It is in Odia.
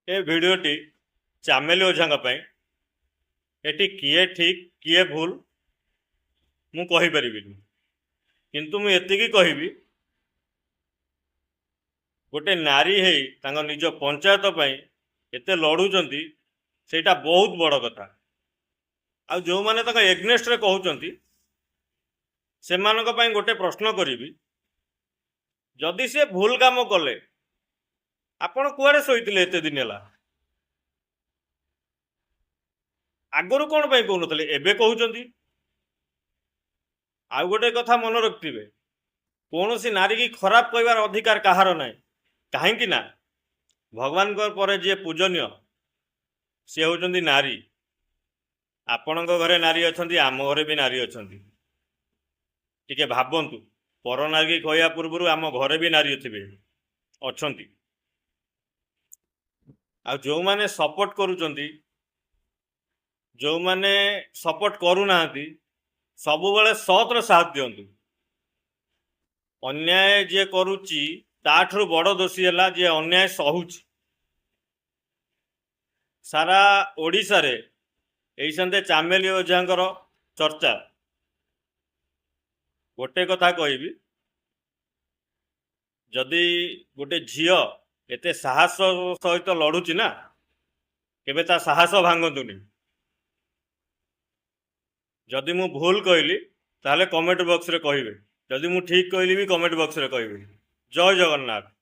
ଏ ଭିଡ଼ିଓଟି ଚାମେଲି ଓଝାଙ୍କ ପାଇଁ। ଏଠି କିଏ ଠିକ୍ କିଏ ଭୁଲ ମୁଁ କହିପାରିବିନି, କିନ୍ତୁ ମୁଁ ଏତିକି କହିବି, ଗୋଟେ ନାରୀ ହେଇ ତାଙ୍କ ନିଜ ପଞ୍ଚାୟତ ପାଇଁ ଏତେ ଲଢ଼ୁଛନ୍ତି, ସେଇଟା ବହୁତ ବଡ଼ କଥା। ଆଉ ଯେଉଁମାନେ ତାଙ୍କ ଏଗନେଷ୍ଟରେ କହୁଛନ୍ତି ସେମାନଙ୍କ ପାଇଁ ଗୋଟେ ପ୍ରଶ୍ନ କରିବି, ଯଦି ସେ ଭୁଲ କାମ କଲେ ଆପଣ କୁଆଡ଼େ ଶୋଇଥିଲେ ଏତେ ଦିନ ହେଲା? ଆଗରୁ କ'ଣ ପାଇଁ କହୁନଥିଲେ, ଏବେ କହୁଛନ୍ତି? ଆଉ ଗୋଟେ କଥା ମନେ ରଖିଥିବେ, କୌଣସି ନାରୀକି ଖରାପ କହିବାର ଅଧିକାର କାହାର ନାହିଁ। କାହିଁକି ନା ଭଗବାନଙ୍କ ପରେ ଯିଏ ପୂଜନୀୟ ସିଏ ହେଉଛନ୍ତି ନାରୀ। ଆପଣଙ୍କ ଘରେ ନାରୀ ଅଛନ୍ତି, ଆମ ଘରେ ବି ନାରୀ ଅଛନ୍ତି। ଟିକେ ଭାବନ୍ତୁ, ପର ନାରୀ କହିବା ପୂର୍ବରୁ ଆମ ଘରେ ବି ନାରୀ ଥିବେ, ଅଛନ୍ତି। ଆଉ ଯେଉଁମାନେ ସପୋର୍ଟ କରୁଛନ୍ତି, ଯେଉଁମାନେ ସପୋର୍ଟ କରୁନାହାନ୍ତି, ସବୁବେଳେ ସତର ସାଥ ଦିଅନ୍ତୁ। ଅନ୍ୟାୟ ଯିଏ କରୁଛି ତାଠାରୁ ବଡ଼ ଦୋଷୀ ହେଲା ଯିଏ ଅନ୍ୟାୟ ସହୁଛି। ସାରା ଓଡ଼ିଶାରେ ଏଇ ସନ୍ତେ ଚାମେଲି ଓଝାଙ୍କର ଚର୍ଚ୍ଚା। ଗୋଟେ କଥା କହିବି, ଯଦି ଗୋଟେ ଝିଅ ଏତେ ସାହସ ସହିତ ଲଢ଼ୁଛି ନା, କେବେ ତା ସାହସ ଭାଙ୍ଗନ୍ତୁନି। ଯଦି ମୁଁ ଭୁଲ କହିଲି ତାହେଲେ କମେଣ୍ଟ ବକ୍ସରେ କହିବେ, ଯଦି ମୁଁ ଠିକ୍ କହିଲି ବି କମେଣ୍ଟ ବକ୍ସରେ କହିବେ। ଜୟ ଜଗନ୍ନାଥ।